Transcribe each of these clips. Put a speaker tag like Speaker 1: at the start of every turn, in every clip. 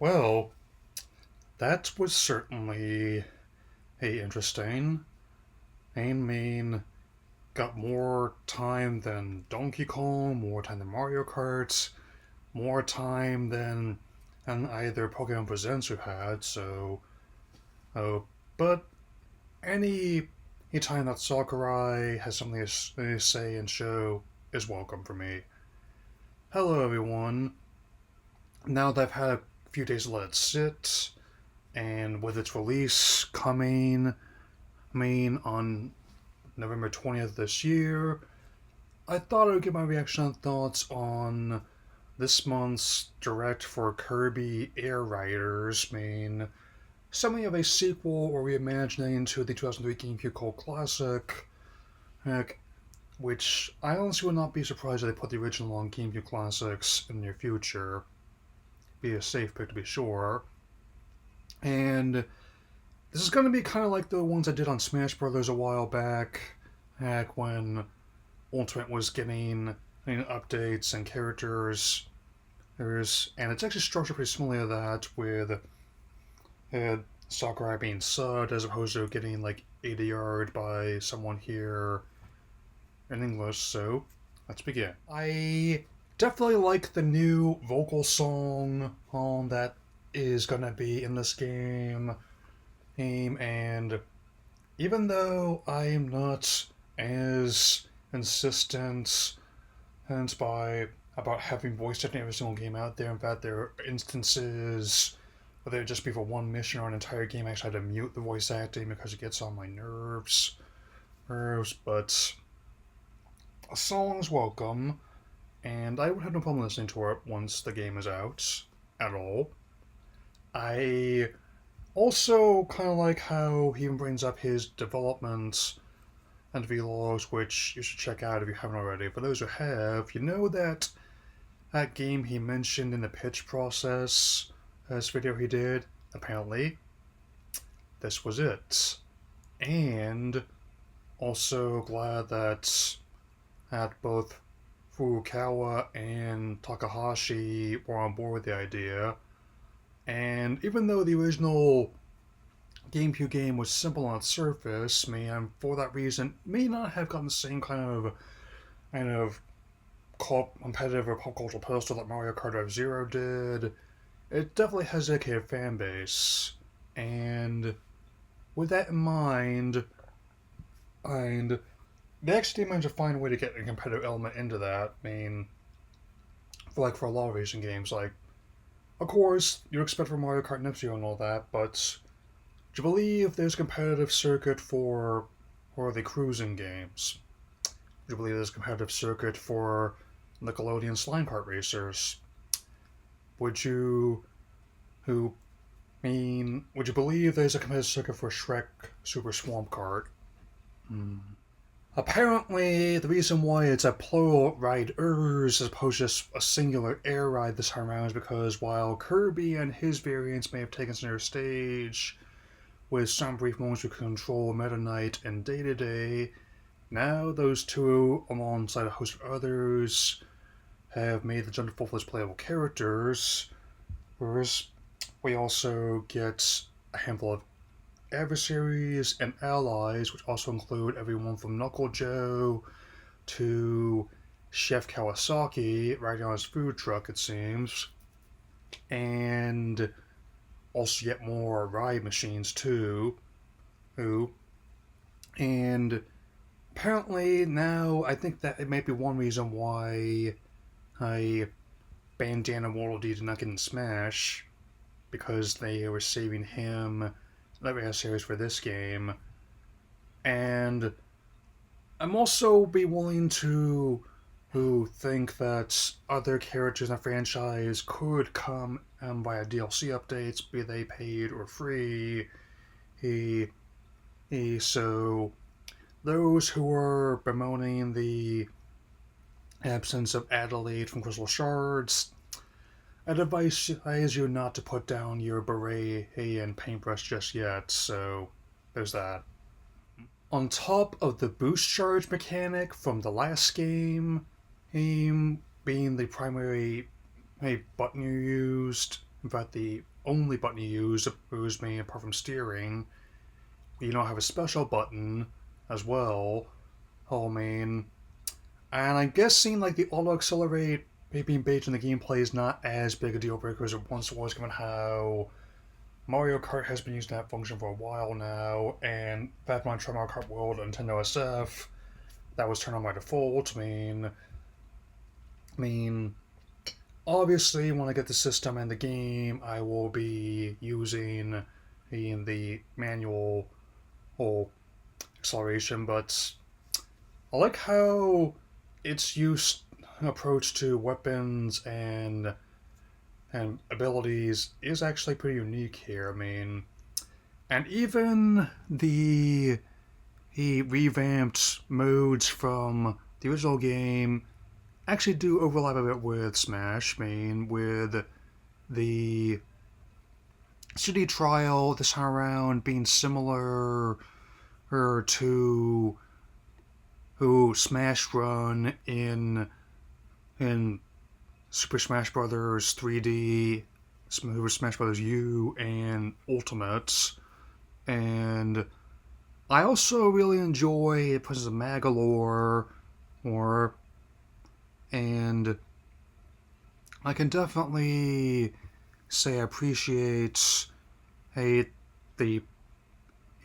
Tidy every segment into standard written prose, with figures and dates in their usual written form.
Speaker 1: Well, that was certainly interesting. I mean, got more time than Donkey Kong, more time than Mario Kart, more time than either Pokemon Presents we've had. Oh, but any time that Sakurai has something to say and show is welcome for me. Hello, everyone. Now that I've had a few days to let it sit, and with its release coming, on November 20th this year, I thought I would give my reaction and thoughts on this month's direct for Kirby Air Riders. Something of a sequel or reimagining to the 2003 GameCube cult classic, which I honestly would not be surprised if they put the original on GameCube classics in the near future. Be a safe pick to be sure. And this is going to be kind of like the ones I did on Smash Brothers a while back when Ultimate was getting updates and characters. And it's actually structured pretty similar to that, with Sakurai being subbed as opposed to getting like ADR'd by someone here in English. So let's begin. I definitely like the new vocal song that is gonna be in this game, and even though I'm not as insistent and by about having voice acting every single game out there, in fact there are instances whether it just be for one mission or an entire game I actually had to mute the voice acting because it gets on my nerves, but a song's welcome, and I would have no problem listening to it once the game is out at all. I also kind of like how he even brings up his development and vlogs, which you should check out if you haven't already. For those who have, you know that game he mentioned in the pitch process, this video he did, apparently, this was it. And also glad that both Furukawa and Takahashi were on board with the idea. And even though the original GameCube game was simple on its surface, for that reason, may not have gotten the same kind of competitive or pop cultural pedestal that Mario Kart F-Zero did. It definitely has a dedicated fan base, and with that in mind, and they actually managed to find a way to get a competitive element into that. For a lot of racing games, like, of course, you expect from Mario Kart and F-Zero and all that, but do you believe there's a competitive circuit for the cruising games? Do you believe there's a competitive circuit for Nickelodeon Slime Kart Racers? Would you believe there's a competitive circuit for Shrek Super Swamp Kart? Apparently, the reason why it's a plural riders as opposed to just a singular air ride this time around is because while Kirby and his variants may have taken center stage with some brief moments to control Meta Knight and Day to Day, now those two, alongside a host of others, have made the jump to full-fledged playable characters, whereas we also get a handful of adversaries and allies, which also include everyone from Knuckle Joe to Chef Kawasaki riding on his food truck, it seems, and also yet more ride machines too. And apparently now I think that it might be one reason why Bandana Waddle-Dee did not get in Smash, because they were saving him that series for this game. And I'm also be willing to think that other characters in the franchise could come via DLC updates, be they paid or free. So those who are bemoaning the absence of Adelaide from Crystal Shards, I'd advise you not to put down your beret and paintbrush just yet, so there's that. On top of the boost charge mechanic from the last game being the primary button you used, In fact, the only button you use to boost me apart from steering, you now have a special button as well. Oh, man. And I'm guessing like the auto accelerate being baked in the gameplay is not as big a deal breaker as it once was, given how Mario Kart has been using that function for a while now, and back when I tried Mario Kart World on Nintendo SF, that was turned on by default. I mean, obviously, when I get the system and the game, I will be using the manual acceleration, but I like how its use approach to weapons and abilities is actually pretty unique here. I mean, and even the revamped modes from the original game actually do overlap a bit with Smash. I mean, with the city trial this time around being similar to who Smash Run in Super Smash Bros. 3D, Super Smash Bros. U, and Ultimate. And I also really enjoy the presence of Magalore, and I can definitely say I appreciate the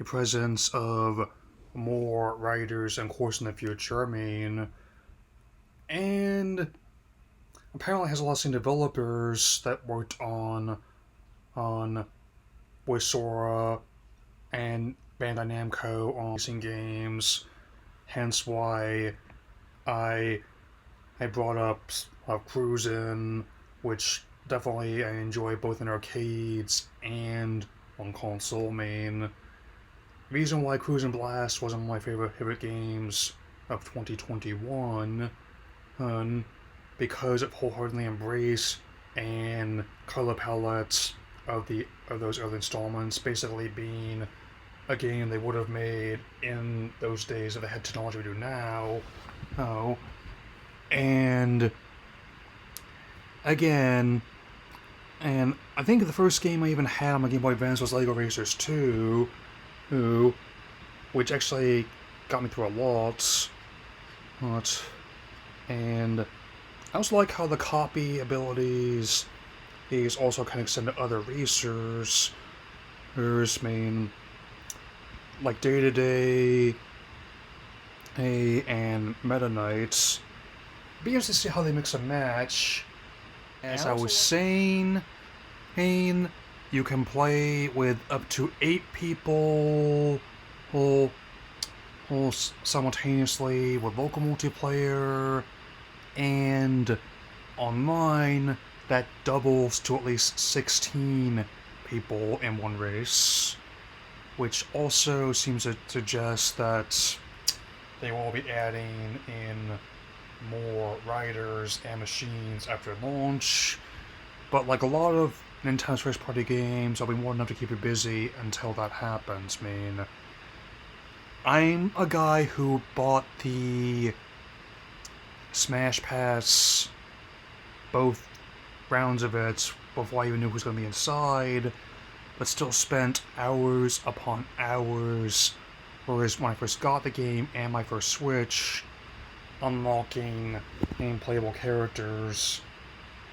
Speaker 1: presence of more writers and course in the future. I mean, and apparently has a lot of same developers that worked on Voicora and Bandai Namco on racing games. Hence why I brought up Cruisin', which definitely I enjoy both in arcades and on console. I mean, reason why Cruisin' Blast was one of my favorite games of 2021, because it wholeheartedly embraced and color palettes of those early installments, basically being a game they would have made in those days if they had technology we do now. Oh, and again, and I think the first game I even had on my Game Boy Advance was Lego Racers 2, which actually got me through a lot. And I also like how the copy abilities is also kind of extend to other racers. There's like Day to Day, and Meta Knights. Be interesting to see how they mix and match. As I was saying, you can play with up to 8 people simultaneously with local multiplayer, and online that doubles to at least 16 people in one race, which also seems to suggest that they will be adding in more riders and machines after launch. But like a lot of Nintendo's first party games, I'll be more than enough to keep you busy until that happens. I mean, I'm a guy who bought the Smash Pass, both rounds of it, before I even knew who was going to be inside, but still spent hours upon hours, whereas when I first got the game and my first Switch, unlocking and playable characters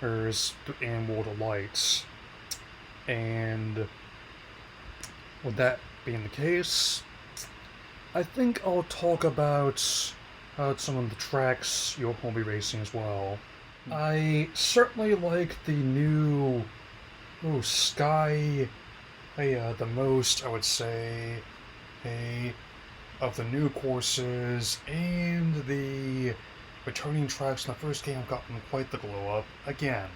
Speaker 1: in World of Light. And with that being the case, I think I'll talk about some of the tracks you'll be racing as well. I certainly like the new Sky the most, I would say, of the new courses, and the returning tracks in the first game have gotten quite the glow up. Again,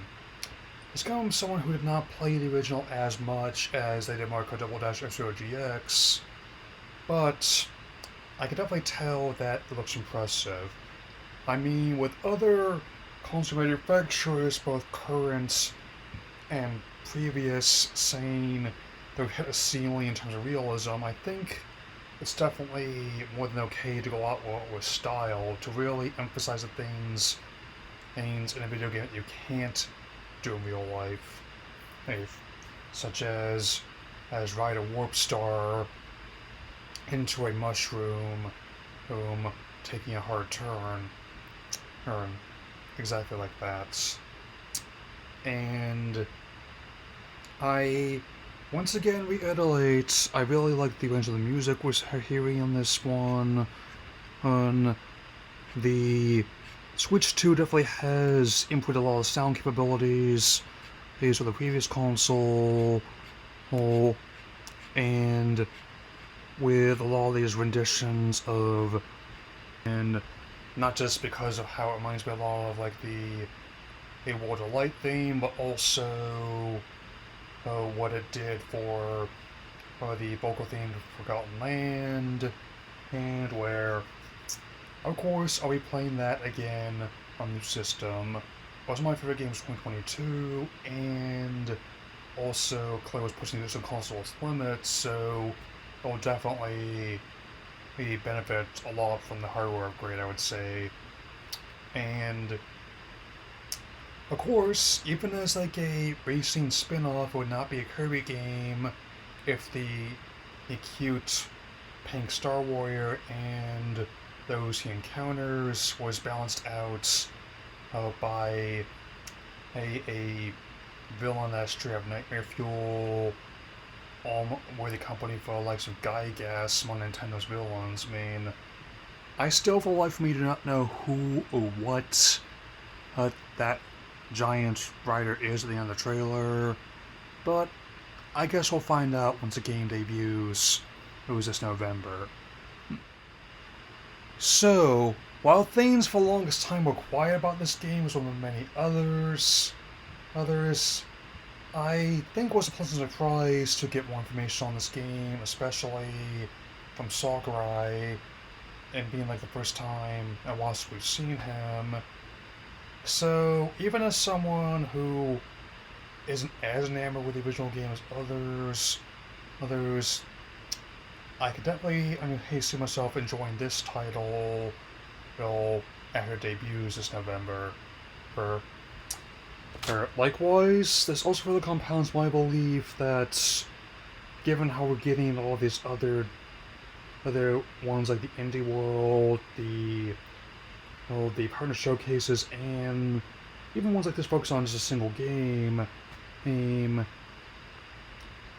Speaker 1: it's come from someone who did not play the original as much as they did Mario Kart Double Dash F-Zero GX, but I can definitely tell that it looks impressive. I mean, with other console manufacturers, both current and previous, saying they've hit a ceiling in terms of realism, I think it's definitely more than okay to go out with style, to really emphasize the things in a video game that you can't do in real life. if, such as ride a warp star into a mushroom, taking a hard turn, exactly like that. And I once again reiterate, I really like the range of the music we're hearing on this one. On the Switch 2 definitely has input a lot of sound capabilities based on the previous console, and with a lot of these renditions of, and not just because of how it reminds me a lot of like the World of Light theme, but also what it did for the vocal theme to Forgotten Land, and where, of course, I'll be playing that again on the system. It was one of my favorite games of 2022, and also Clay was pushing this on console's limits, so it'll definitely benefit a lot from the hardware upgrade, I would say. And of course, even as like a racing spin-off, it would not be a Kirby game if the cute pink Star Warrior and those he encounters was balanced out by a villain that's straight up Nightmare Fuel, were the company for the likes of Gygas, among Nintendo's villains. I mean, I still, for the life of me, do not know who or what that giant rider is at the end of the trailer, but I guess we'll find out once the game debuts. It was this November. So, while things for the longest time were quiet about this game, as well as many others, I think it was a pleasant surprise to get more information on this game, especially from Sakurai, and being like the first time and whilst we've seen him. So, even as someone who isn't as enamored with the original game as others, I could definitely see myself enjoying this title, after it debuts this November. Likewise, this also further compounds my belief that, given how we're getting all these other ones like the Indie World, the partner showcases, and even ones like this focus on just a single game,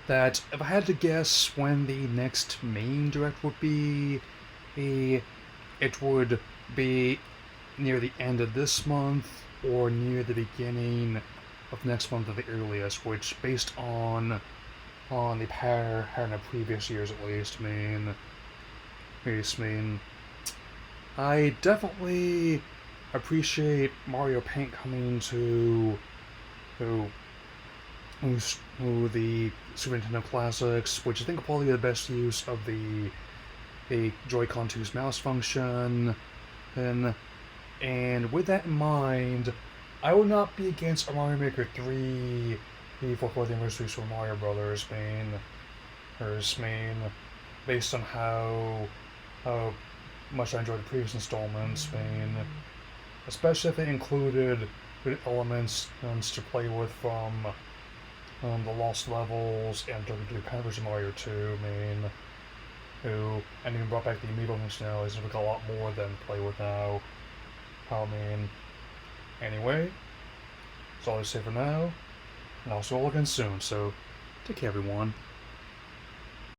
Speaker 1: that if I had to guess when the next main direct would be, it would be near the end of this month or near the beginning of next month at the earliest, which, based on the pattern of previous years at least, I definitely appreciate Mario Paint coming to the Super Nintendo Classics, which I think will probably be the best use of the Joy-Con 2's mouse function. And with that in mind, I would not be against a Mario Maker 3 for the anniversary of Super Mario Brothers, based on how much I enjoyed the previous installments, especially if they included good elements to play with from the Lost Levels and Dirty Pampers of Mario 2, and even brought back the amiibo functionalities, and we got a lot more than play with now. Anyway, that's all I say for now, and I'll see you all again soon, so take care everyone.